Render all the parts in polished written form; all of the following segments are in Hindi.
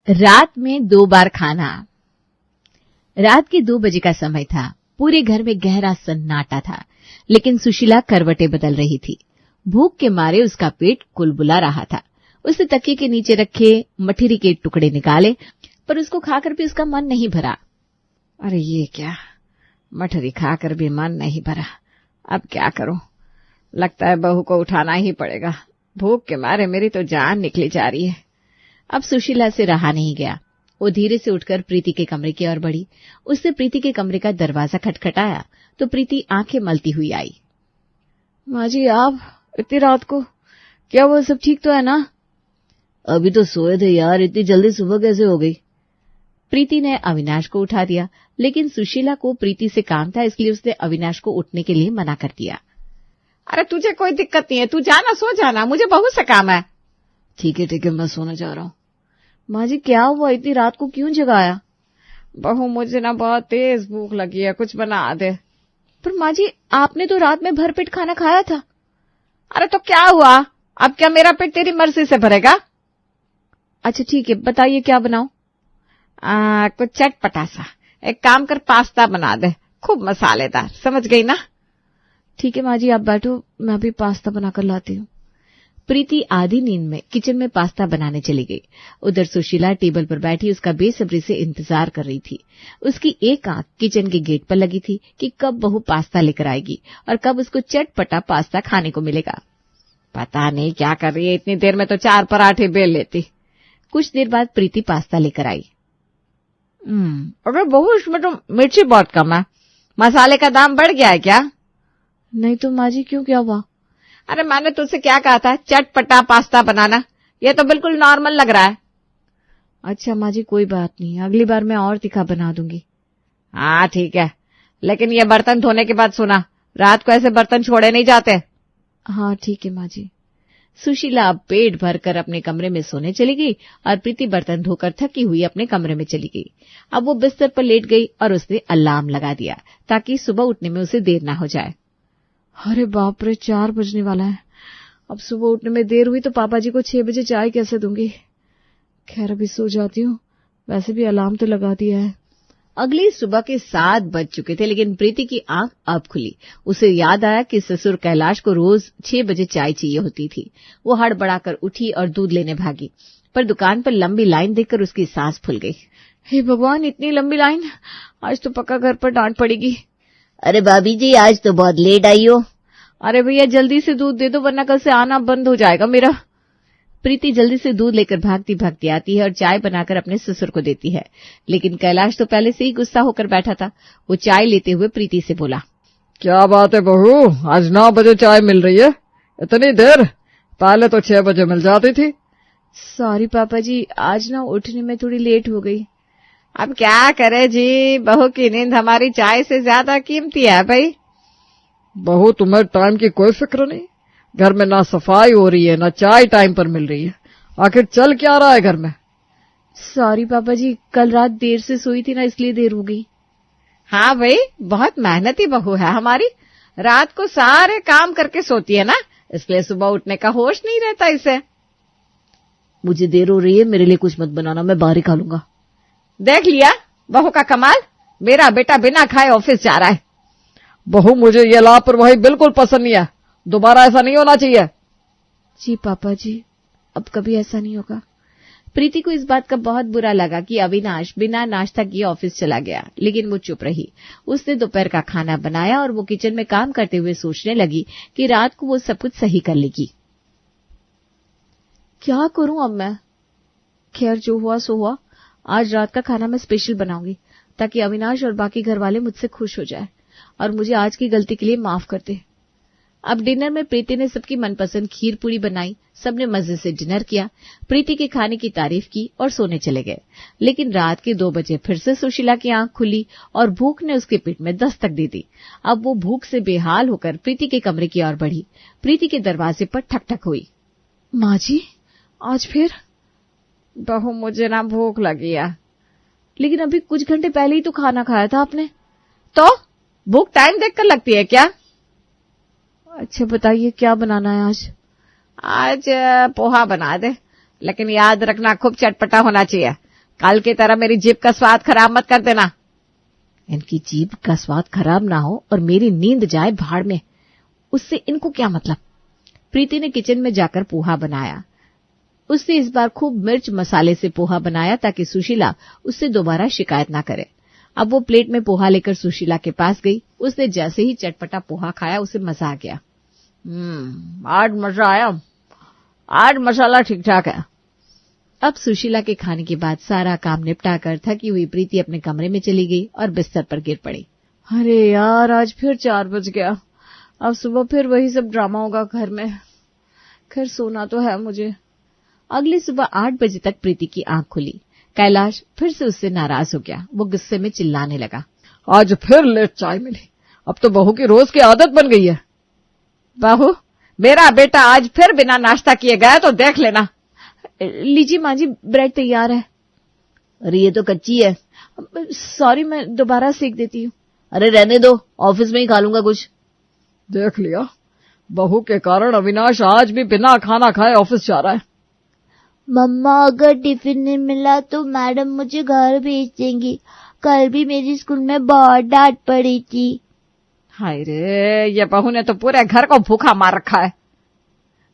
रात में 2 बार खाना। रात के 2 बजे का समय था। पूरे घर में गहरा सन्नाटा था, लेकिन सुशीला करवटें बदल रही थी। भूख के मारे उसका पेट कुलबुला रहा था। उसने तकिए के नीचे रखे मठरी के टुकड़े निकाले, पर उसको खाकर भी उसका मन नहीं भरा। अरे ये क्या, मठरी खाकर भी मन नहीं भरा। अब क्या करूं? लगता है बहू को उठाना ही पड़ेगा। भूख के मारे मेरी तो जान निकली जा रही है। अब सुशीला से रहा नहीं गया। वो धीरे से उठकर प्रीति के कमरे की ओर बढ़ी। उसने प्रीति के कमरे का दरवाजा खटखटाया तो प्रीति आंखें मलती हुई आई। माँ जी, आप इतनी रात को? क्या वो सब ठीक तो है ना? अभी तो सोए थे यार, इतनी जल्दी सुबह कैसे हो गई? प्रीति ने अविनाश को उठा दिया, लेकिन सुशीला को प्रीति से काम था, इसलिए उसने अविनाश को उठने के लिए मना कर दिया। अरे तुझे कोई दिक्कत नहीं है, तू जाना, सो जाना, मुझे बहू से काम है। ठीक है, मैं सोने जा रहा हूँ। माँ जी, क्या हुआ, इतनी रात को क्यों जगाया? बहू, मुझे ना बहुत तेज भूख लगी है, कुछ बना दे। पर माँ जी, आपने तो रात में भरपेट खाना खाया था। अरे तो क्या हुआ, अब क्या मेरा पेट तेरी मर्जी से भरेगा? अच्छा ठीक है, बताइए क्या बनाऊं? कुछ चटपटा सा। एक काम कर, पास्ता बना दे, खूब मसालेदार, समझ गई ना? ठीक है माँ जी, आप बैठो, मैं अभी पास्ता बनाकर लाती हूँ। प्रीति आधी नींद में किचन में पास्ता बनाने चली गई। उधर सुशीला टेबल पर बैठी उसका बेसब्री से इंतजार कर रही थी। उसकी एक आंख किचन के गेट पर लगी थी कि कब बहू पास्ता लेकर आएगी और कब उसको चटपटा पास्ता खाने को मिलेगा। पता नहीं क्या कर रही है, इतनी देर में तो 4 पराठे बेल लेती। कुछ देर बाद प्रीति पास्ता लेकर आई। अरे बहू, इसमें तो मिर्ची बहुत कम है, मसाले का दाम बढ़ गया है क्या? नहीं तो माँ जी, क्यों, क्या हुआ? अरे मैंने तुझसे क्या कहा था, चटपटा पास्ता बनाना, ये तो बिल्कुल नॉर्मल लग रहा है। अच्छा माँ जी, कोई बात नहीं, अगली बार मैं और तीखा बना दूंगी। हाँ ठीक है, लेकिन ये बर्तन धोने के बाद सुना, रात को ऐसे बर्तन छोड़े नहीं जाते। हाँ ठीक है माँ जी। सुशीला अब पेट भरकर अपने कमरे में सोने चली गई और प्रीति बर्तन धोकर थकी हुई अपने कमरे में चली गई। अब वो बिस्तर पर लेट गई और उसने अलार्म लगा दिया ताकि सुबह उठने में उसे देर ना हो जाए। अरे बाप रे, 4 बजने वाला है। अब सुबह उठने में देर हुई तो पापा जी को 6 बजे चाय कैसे दूंगी? खैर अभी सो जाती हूँ, वैसे भी अलार्म तो लगा दिया है। अगली सुबह के 7 बज चुके थे, लेकिन प्रीति की आंख अब खुली। उसे याद आया कि ससुर कैलाश को रोज 6 बजे चाय चाहिए होती थी। वो हड़बड़ाकर उठी और दूध लेने भागी, पर दुकान पर लंबी लाइन देखकर उसकी सांस फूल गई। हे भगवान, इतनी लंबी लाइन, आज तो पक्का घर पर डांट पड़ेगी। अरे भाभी जी, आज तो बहुत लेट आई हो। अरे भैया, जल्दी से दूध दे दो, वरना कल से आना बंद हो जाएगा मेरा। प्रीति जल्दी से दूध लेकर भागती भागती आती है और चाय बनाकर अपने ससुर को देती है, लेकिन कैलाश तो पहले से ही गुस्सा होकर बैठा था। वो चाय लेते हुए प्रीति से बोला, क्या बात है बहू, आज 9 बजे चाय मिल रही है? इतनी देर, पहले तो 6 बजे मिल जाती थी। सॉरी पापा जी, आज ना उठने में थोड़ी लेट हो गई। अब क्या करे जी, बहू की नींद हमारी चाय से ज्यादा कीमती है भाई। बहू, तुम्हें टाइम की कोई फिक्र नहीं। घर में ना सफाई हो रही है, ना चाय टाइम पर मिल रही है। आखिर चल क्या रहा है घर में? सॉरी पापा जी, कल रात देर से सोई थी ना, इसलिए देर हो गई। हाँ भाई, बहुत मेहनती बहू है हमारी, रात को सारे काम करके सोती है ना, इसलिए सुबह उठने का होश नहीं रहता इसे। मुझे देर हो रही है, मेरे लिए कुछ मत बनाना, मैं बाहर ही खा लूंगा। देख लिया बहू का कमाल, मेरा बेटा बिना खाए ऑफिस जा रहा है। बहू, मुझे ये लापरवाही बिल्कुल पसंद नहीं है, दोबारा ऐसा नहीं होना चाहिए। जी पापा जी, अब कभी ऐसा नहीं होगा। प्रीति को इस बात का बहुत बुरा लगा कि अविनाश बिना नाश्ता किए ऑफिस चला गया, लेकिन वो चुप रही। उसने दोपहर का खाना बनाया और वो किचन में काम करते हुए सोचने लगी कि रात को वो सब कुछ सही कर लेगी। क्या करूं अब मैं? खैर, जो हुआ सो हुआ। आज रात का खाना मैं स्पेशल बनाऊंगी ताकि अविनाश और बाकी घर वाले मुझसे खुश हो जाए और मुझे आज की गलती के लिए माफ कर दे। अब डिनर में प्रीति ने सबकी मनपसंद खीर पूरी बनाई। सबने मजे से डिनर किया, प्रीति के खाने की तारीफ की और सोने चले गए। लेकिन रात के 2 बजे फिर से सुशीला की आंख खुली और भूख ने उसके पेट में दस्तक दे दी। अब वो भूख से बेहाल होकर प्रीति के कमरे की ओर बढ़ी। प्रीति के दरवाजे पर ठक ठक हुई। माँ जी, आज फिर? बहू, मुझे ना भूख लगी है। लेकिन अभी कुछ घंटे पहले ही तो खाना खाया था आपने। तो भूख टाइम देखकर लगती है क्या? अच्छा बताइए, क्या बनाना है आज? आज पोहा बना दे, लेकिन याद रखना खूब चटपटा होना चाहिए, कल की तरह मेरी जीभ का स्वाद खराब मत कर देना। इनकी जीभ का स्वाद खराब ना हो और मेरी नींद जाए भाड़ में, उससे इनको क्या मतलब। प्रीति ने किचन में जाकर पोहा बनाया। उसने इस बार खूब मिर्च मसाले से पोहा बनाया ताकि सुशीला उससे दोबारा शिकायत ना करे। अब वो प्लेट में पोहा लेकर सुशीला के पास गई। उसने जैसे ही चटपटा पोहा खाया उसे मजा आ गया। आज मजा आया, आज मसाला ठीक ठाक है। अब सुशीला के खाने के बाद सारा काम निपटा कर थकी हुई प्रीति अपने कमरे में चली गई और बिस्तर पर गिर पड़ी। अरे यार, आज फिर 4 बज गया। अब सुबह फिर वही सब ड्रामा होगा घर में। खैर सोना तो है मुझे। अगली सुबह 8 बजे तक प्रीति की आंख खुली। कैलाश फिर से उससे नाराज हो गया। वो गुस्से में चिल्लाने लगा। आज फिर लेट चाय मिली। अब तो बहू की रोज की आदत बन गई है। बहू, मेरा बेटा आज फिर बिना नाश्ता किए गया तो देख लेना। लीजिए माँ जी, ब्रेड तैयार है। अरे ये तो कच्ची है। सॉरी, मैं दोबारा सेक देती हूँ। अरे रहने दो, ऑफिस में ही खा लूंगा कुछ। देख लिया, बहू के कारण अविनाश आज भी बिना खाना खाए ऑफिस जा रहा है। मम्मा, अगर टिफिन नहीं मिला तो मैडम मुझे घर भेज देंगी। कल भी मेरी स्कूल में बहुत डांट पड़ी थी। हाय रे, ये बहू ने तो पूरे घर को भूखा मार रखा है।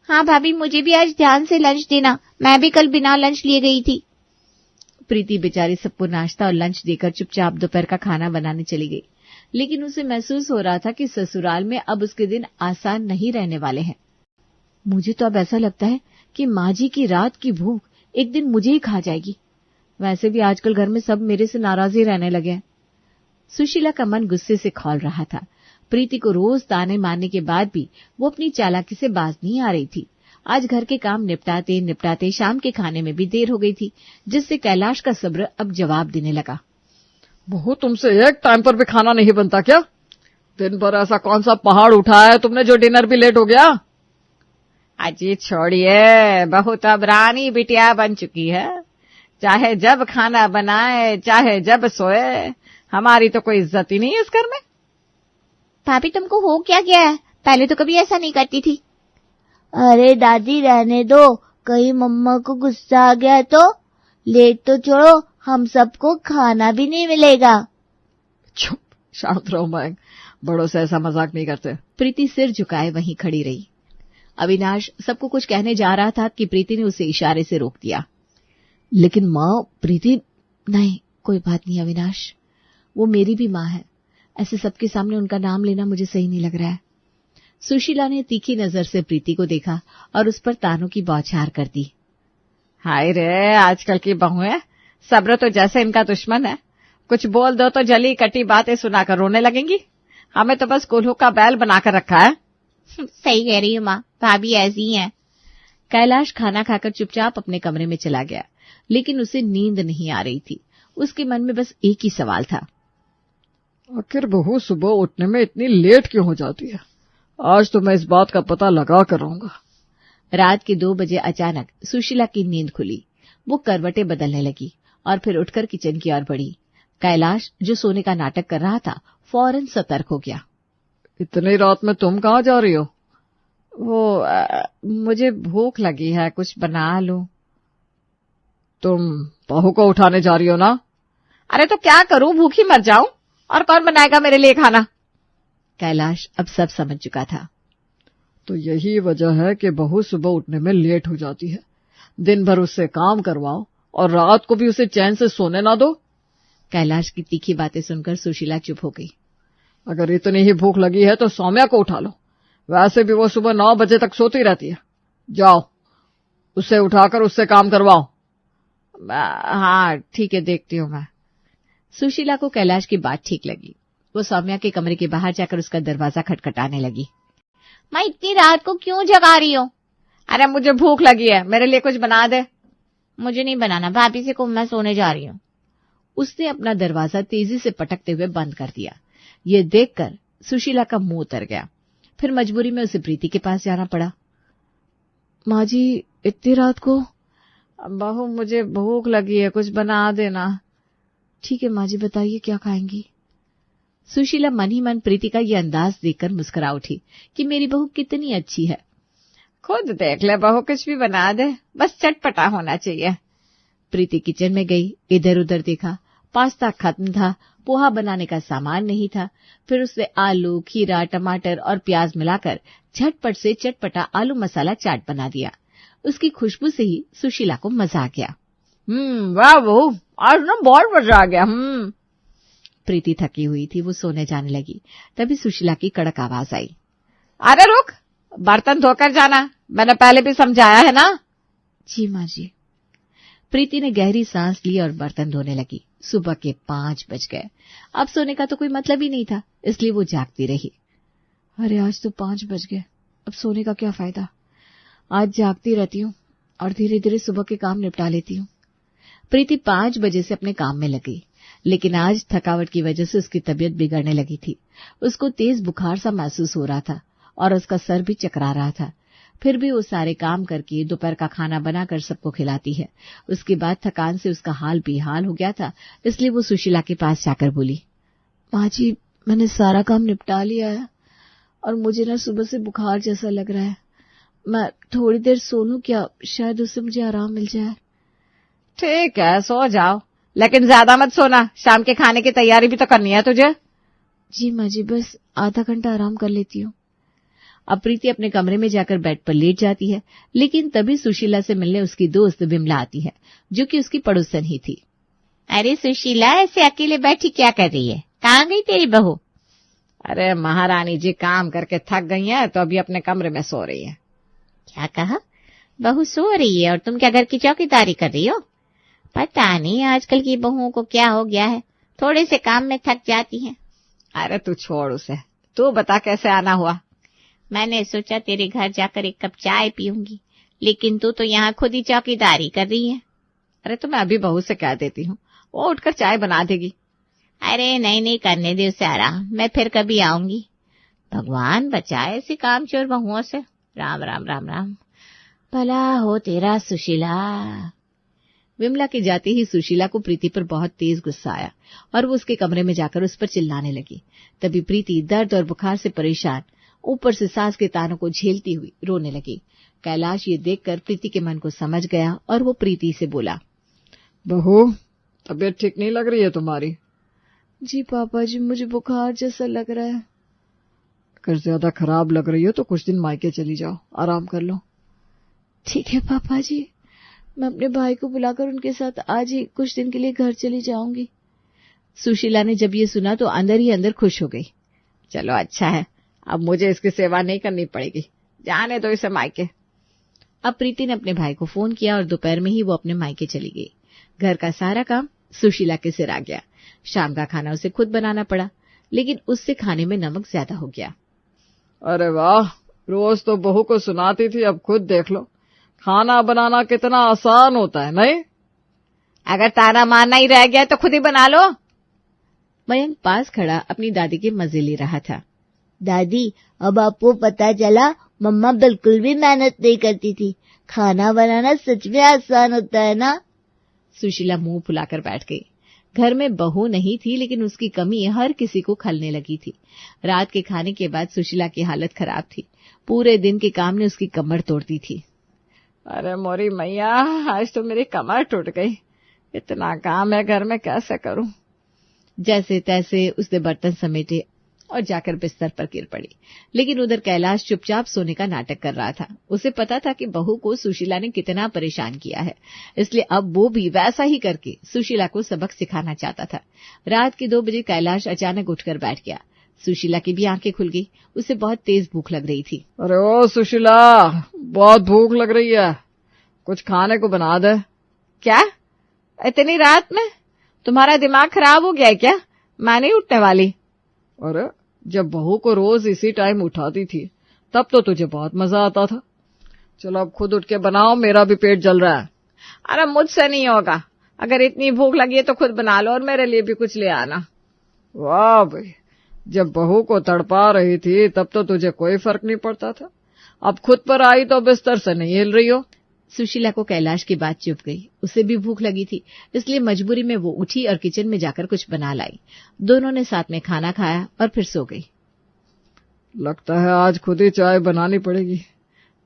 हाँ भाभी, मुझे भी आज ध्यान से लंच देना। मैं भी कल बिना लंच लिए गई थी। प्रीति बेचारी सबको नाश्ता और लंच देकर चुपचाप दोपहर का खाना बनाने चली गई। लेकिन उसे महसूस हो रहा था कि ससुराल में अब उसके दिन आसान नहीं रहने वाले हैं। मुझे तो अब ऐसा लगता है कि माँ जी की रात की भूख एक दिन मुझे ही खा जाएगी। वैसे भी आजकल घर में सब मेरे से नाराज ही रहने लगे हैं। सुशीला का मन गुस्से से खौल रहा था। प्रीति को रोज ताने मारने के बाद भी वो अपनी चालाकी से बाज नहीं आ रही थी। आज घर के काम निपटाते निपटाते शाम के खाने में भी देर हो गई थी, जिससे कैलाश का सब्र अब जवाब देने लगा। बहू, तुमसे एक टाइम पर भी खाना नहीं बनता क्या? दिन भर ऐसा कौन सा पहाड़ उठाया है तुमने जो डिनर भी लेट हो गया? अजी छोड़िए, बहू तो अब रानी बिटिया बन चुकी है। चाहे जब खाना बनाए, चाहे जब सोए, हमारी तो कोई इज्जत ही नहीं है इस घर में। भाभी, तुमको हो क्या गया है? पहले तो कभी ऐसा नहीं करती थी। अरे दादी, रहने दो, कहीं मम्मा को गुस्सा आ गया तो। लेट तो छोड़ो, हम सबको खाना भी नहीं मिलेगा। चुप, शांत रहो मैंग, बड़ों से ऐसा मजाक नहीं करते। प्रीति सिर झुकाए वहीं खड़ी रही। अविनाश सबको कुछ कहने जा रहा था कि प्रीति ने उसे इशारे से रोक दिया। लेकिन माँ, प्रीति। नहीं, कोई बात नहीं अविनाश, वो मेरी भी माँ है। ऐसे सबके सामने उनका नाम लेना मुझे सही नहीं लग रहा है। सुशीला ने तीखी नजर से प्रीति को देखा और उस पर तानों की बौछार कर दी। हाय रे, आजकल की बहुएं, सब्र तो जैसे इनका दुश्मन है। कुछ बोल दो तो जली कटी बातें सुनाकर रोने लगेंगी। हमें तो बस कोल्हू का बैल बनाकर रखा है। सही कह रही हूँ माँ, भाभी ऐसी ही है। कैलाश खाना खाकर चुपचाप अपने कमरे में चला गया, लेकिन उसे नींद नहीं आ रही थी। उसके मन में बस एक ही सवाल था, आखिर बहू सुबह उठने में इतनी लेट क्यों हो जाती है? आज तो मैं इस बात का पता लगा कर रहूंगा। रात के 2 बजे अचानक सुशीला की नींद खुली। वो करवटें बदलने लगी और फिर उठकर किचन की ओर बढ़ी। कैलाश, जो सोने का नाटक कर रहा था, फौरन सतर्क हो गया। इतनी रात में तुम कहाँ जा रही हो? मुझे भूख लगी है, कुछ बना लूं। तुम बहू को उठाने जा रही हो ना? अरे तो क्या करूं, भूखी मर जाऊं, और कौन बनाएगा मेरे लिए खाना? कैलाश अब सब समझ चुका था। तो यही वजह है कि बहू सुबह उठने में लेट हो जाती है। दिन भर उससे काम करवाओ और रात को भी उसे चैन से सोने ना दो। कैलाश की तीखी बातें सुनकर सुशीला चुप हो गई। अगर इतनी ही भूख लगी है तो सौम्या को उठा लो। वैसे भी वो सुबह 9 बजे तक सोती रहती है। जाओ, उसे उठाकर उससे काम करवाओ। हाँ ठीक है, देखती हूँ मैं। सुशीला को कैलाश की बात ठीक लगी। वो सौम्या के कमरे के बाहर जाकर उसका दरवाजा खटखटाने लगी। मैं इतनी रात को क्यों जगा रही हूँ? अरे मुझे भूख लगी है, मेरे लिए कुछ बना दे। मुझे नहीं बनाना, भाभी से को मैं सोने जा रही हूँ। उसने अपना दरवाजा तेजी से पटकते हुए बंद कर दिया। ये देखकर सुशीला का मुंह उतर गया। फिर मजबूरी में उसे प्रीति के पास जाना पड़ा। माँ जी, इतनी रात को? बहू, मुझे भूख लगी है, कुछ बना देना। ठीक है माँ जी, बताइए क्या खाएंगी? सुशीला मन ही मन प्रीति का ये अंदाज देखकर मुस्कुरा उठी कि मेरी बहू कितनी अच्छी है। खुद देख ले बहू, कुछ भी बना दे, बस चटपटा होना चाहिए। प्रीति किचन में गई, इधर उधर देखा, पास्ता खत्म था, पोहा बनाने का सामान नहीं था। फिर उसने आलू, खीरा, टमाटर और प्याज मिलाकर झटपट से चटपटा आलू मसाला चाट बना दिया। उसकी खुशबू से ही सुशीला को मजा आ गया। वाह बहू, आज ना बहुत मजा आ गया। प्रीति थकी हुई थी, वो सोने जाने लगी। तभी सुशीला की कड़क आवाज आई, अरे रुक, बर्तन धोकर जाना, मैंने पहले भी समझाया है ना। जी माँ जी। प्रीति ने गहरी सांस ली और बर्तन धोने लगी। सुबह के 5 बज गए। अब सोने का तो कोई मतलब ही नहीं था, इसलिए वो जागती रही। अरे आज तो 5 बज गए, अब सोने का क्या फायदा। आज जागती रहती हूँ और धीरे धीरे सुबह के काम निपटा लेती हूँ। प्रीति 5 बजे से अपने काम में लगी, लेकिन आज थकावट की वजह से उसकी तबीयत बिगड़ने लगी थी। उसको तेज बुखार सा महसूस हो रहा था और उसका सर भी चकरा रहा था। फिर भी वो सारे काम करके दोपहर का खाना बनाकर सबको खिलाती है। उसके बाद थकान से उसका हाल बेहाल हो गया था, इसलिए वो सुशीला के पास जाकर बोली, माँ जी, मैंने सारा काम निपटा लिया है और मुझे ना सुबह से बुखार जैसा लग रहा है। मैं थोड़ी देर सो लूं क्या? शायद उससे मुझे आराम मिल जाए। ठीक है, सो जाओ, लेकिन ज्यादा मत सोना, शाम के खाने की तैयारी भी तो करनी है तुझे। जी माँ जी, बस आधा घंटा आराम कर लेती हूँ। अब प्रीति अपने कमरे में जाकर बेड पर लेट जाती है, लेकिन तभी सुशीला से मिलने उसकी दोस्त विमला आती है, जो कि उसकी पड़ोसन ही थी। अरे सुशीला, ऐसे अकेले बैठी क्या कर रही है? कहाँ गई तेरी बहू? अरे महारानी जी काम करके थक गई है, तो अभी अपने कमरे में सो रही है। क्या कहा? बहू सो रही है और तुम क्या घर की चौकीदारी कर रही हो? पता नहीं आजकल की बहुओं को क्या हो गया है, थोड़े से काम में थक जाती हैं। अरे तू छोड़ उसे, तू बता कैसे आना हुआ? मैंने सोचा तेरे घर जाकर एक कप चाय पीऊंगी, लेकिन तू तो यहाँ खुद ही चौकीदारी कर रही है। अरे तो मैं अभी बहू से कह देती हूँ, वो उठकर चाय बना देगी। अरे नहीं, करने दे उसे आराम, मैं फिर कभी आऊंगी। भगवान बचाए ऐसी कामचोर बहुओं से। राम राम राम राम। भला हो तेरा सुशीला। विमला के जाते ही सुशीला को प्रीति पर बहुत तेज गुस्सा आया और वो उसके कमरे में जाकर उस पर चिल्लाने लगी। तभी प्रीति दर्द और बुखार से परेशान, ऊपर से सांस के तानों को झेलती हुई रोने लगी। कैलाश ये देखकर प्रीति के मन को समझ गया और वो प्रीति से बोला, बहू, तबीयत ठीक नहीं लग रही है तुम्हारी? जी पापा जी, मुझे बुखार जैसा लग रहा है। अगर ज्यादा खराब लग रही हो तो कुछ दिन मायके चली जाओ, आराम कर लो। ठीक है पापा जी, मैं अपने भाई को बुलाकर उनके साथ आज ही कुछ दिन के लिए घर चली जाऊंगी। सुशीला ने जब ये सुना तो अंदर ही अंदर खुश हो गई। चलो अच्छा है, अब मुझे इसकी सेवा नहीं करनी पड़ेगी, जाने दो इसे मायके। अब प्रीति ने अपने भाई को फोन किया और दोपहर में ही वो अपने मायके चली गई। घर का सारा काम सुशीला के सिर आ गया। शाम का खाना उसे खुद बनाना पड़ा, लेकिन उससे खाने में नमक ज्यादा हो गया। अरे वाह, रोज तो बहू को सुनाती थी, अब खुद देख लो, खाना बनाना कितना आसान होता है, नहीं? अगर ताना मारना ही रह गया तो खुद ही बना लो। मयंक पास खड़ा अपनी दादी के मजे ले रहा था। दादी, अब आपको पता चला मम्मा बिल्कुल भी मेहनत नहीं करती थी। खाना बनाना सच में आसान होता है ना? सुशीला मुंह फुलाकर बैठ गई। घर में बहू नहीं थी, लेकिन उसकी कमी हर किसी को खलने लगी थी। रात के खाने के बाद सुशीला की हालत खराब थी। पूरे दिन के काम ने उसकी कमर तोड़ दी थी। अरे मोरी मैया, आज तो मेरी कमर टूट गई, इतना काम है घर में, कैसे करूं? जैसे तैसे उसने बर्तन समेटे और जाकर बिस्तर पर गिर पड़ी। लेकिन उधर कैलाश चुपचाप सोने का नाटक कर रहा था। उसे पता था कि बहू को सुशीला ने कितना परेशान किया है, इसलिए अब वो भी वैसा ही करके सुशीला को सबक सिखाना चाहता था। रात के 2 बजे कैलाश अचानक उठकर बैठ गया। सुशीला की भी आंखें खुल गई। उसे बहुत तेज भूख लग रही थी। अरे ओ सुशीला, बहुत भूख लग रही है, कुछ खाने को बना दे। क्या इतनी रात में? तुम्हारा दिमाग खराब हो गया है क्या? मैं नहीं उठने वाली। अरे जब बहू को रोज इसी टाइम उठाती थी तब तो तुझे बहुत मजा आता था। चलो अब खुद उठ के बनाओ, मेरा भी पेट जल रहा है। अरे मुझसे नहीं होगा, अगर इतनी भूख लगी है तो खुद बना लो और मेरे लिए भी कुछ ले आना। वाह भाई, जब बहू को तड़पा रही थी तब तो तुझे कोई फर्क नहीं पड़ता था, अब खुद पर आई तो बिस्तर से नहीं हिल रही हो। सुशीला को कैलाश की बात चुप गई। उसे भी भूख लगी थी, इसलिए मजबूरी में वो उठी और किचन में जाकर कुछ बना लाई। दोनों ने साथ में खाना खाया और फिर सो गई। लगता है आज खुद ही चाय बनानी पड़ेगी,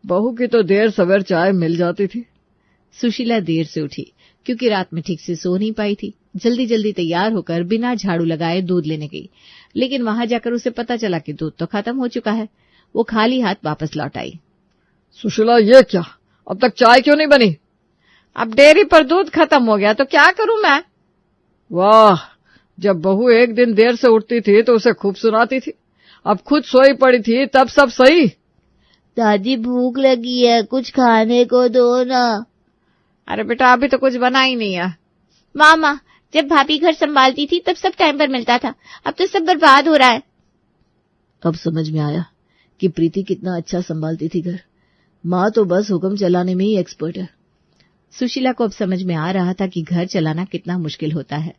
बहू की तो देर सवेर चाय मिल जाती थी। सुशीला देर से उठी। क्योंकि रात में ठीक से सो नहीं पाई थी। जल्दी जल्दी तैयार होकर बिना झाड़ू लगाए दूध लेने गई, लेकिन वहां जाकर उसे पता चला कि दूध तो खत्म हो चुका है। वो खाली हाथ वापस लौट आई। सुशीला, ये क्या, अब तक चाय क्यों नहीं बनी? अब डेयरी पर दूध खत्म हो गया तो क्या करूं मैं? वाह, जब बहू एक दिन देर से उठती थी तो उसे खूब सुनाती थी, अब खुद सोई पड़ी थी तब सब सही। दादी भूख लगी है, कुछ खाने को दो ना। अरे बेटा, अभी तो कुछ बना ही नहीं है। मामा, जब भाभी घर संभालती थी तब सब टाइम पर मिलता था, अब तो सब बर्बाद हो रहा है। अब समझ में आया कि प्रीति कितना अच्छा संभालती थी घर। माँ तो बस हुक्म चलाने में ही एक्सपर्ट है। सुशीला को अब समझ में आ रहा था कि घर चलाना कितना मुश्किल होता है।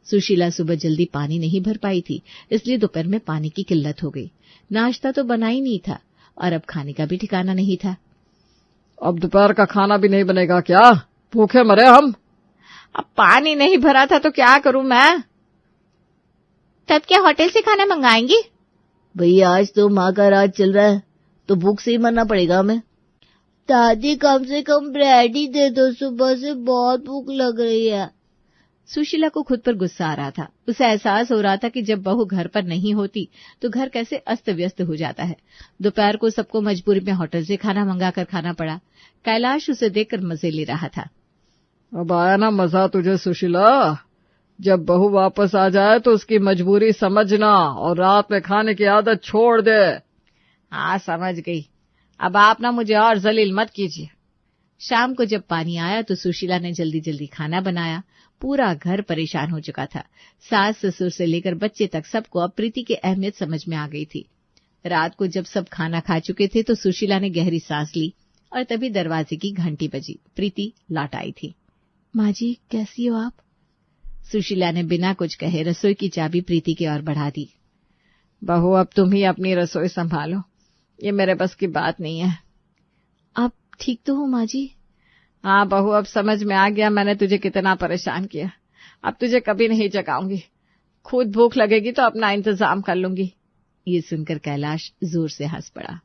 सुशीला सुबह जल्दी पानी नहीं भर पाई थी, इसलिए दोपहर में पानी की किल्लत हो गई। नाश्ता तो बना ही नहीं था और अब खाने का भी ठिकाना नहीं था। अब दोपहर का खाना भी नहीं बनेगा क्या? भूखे मरे हम। अब पानी नहीं भरा था तो क्या करूं मैं? तब क्या होटल से खाना मंगाएंगे? भैया, आज तो माँ का राज चल रहा है तो भूख से ही मरना पड़ेगा हमें। दादी, कम से कम ब्रेड ही दे दो, सुबह से बहुत भूख लग रही है। सुशीला को खुद पर गुस्सा आ रहा था। उसे एहसास हो रहा था कि जब बहू घर पर नहीं होती तो घर कैसे अस्त व्यस्त हो जाता है। दोपहर को सबको मजबूरी में होटल से खाना मंगाकर खाना पड़ा। कैलाश उसे देखकर मजे ले रहा था। अब आया ना मजा तुझे सुशीला? जब बहू वापस आ जाए तो उसकी मजबूरी समझना और रात में खाने की आदत छोड़ दे। हाँ, समझ गई। अब आप ना मुझे और जलील मत कीजिए। शाम को जब पानी आया तो सुशीला ने जल्दी जल्दी खाना बनाया। पूरा घर परेशान हो चुका था। सास ससुर से लेकर बच्चे तक सबको अब प्रीति की अहमियत समझ में आ गई थी। रात को जब सब खाना खा चुके थे तो सुशीला ने गहरी सांस ली और तभी दरवाजे की घंटी बजी। प्रीति लौट आई थी। माँ जी, कैसी हो आप? सुशीला ने बिना कुछ कहे रसोई की चाबी प्रीति की ओर बढ़ा दी। बहू, अब तुम ही अपनी रसोई संभालो, ये मेरे बस की बात नहीं है। आप ठीक तो हो माँ जी? हाँ बहू, अब समझ में आ गया मैंने तुझे कितना परेशान किया। अब तुझे कभी नहीं जगाऊंगी। खुद भूख लगेगी तो अपना इंतजाम कर लूंगी। ये सुनकर कैलाश जोर से हंस पड़ा।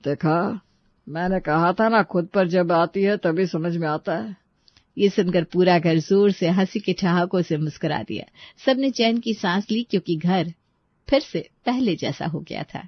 देखा, मैंने कहा था ना, खुद पर जब आती है तभी समझ में आता है। ये सुनकर पूरा घर जोर से हंसी के ठहाकों से मुस्कुरा दिया। सबने चैन की सांस ली क्योंकि घर फिर से पहले जैसा हो गया था।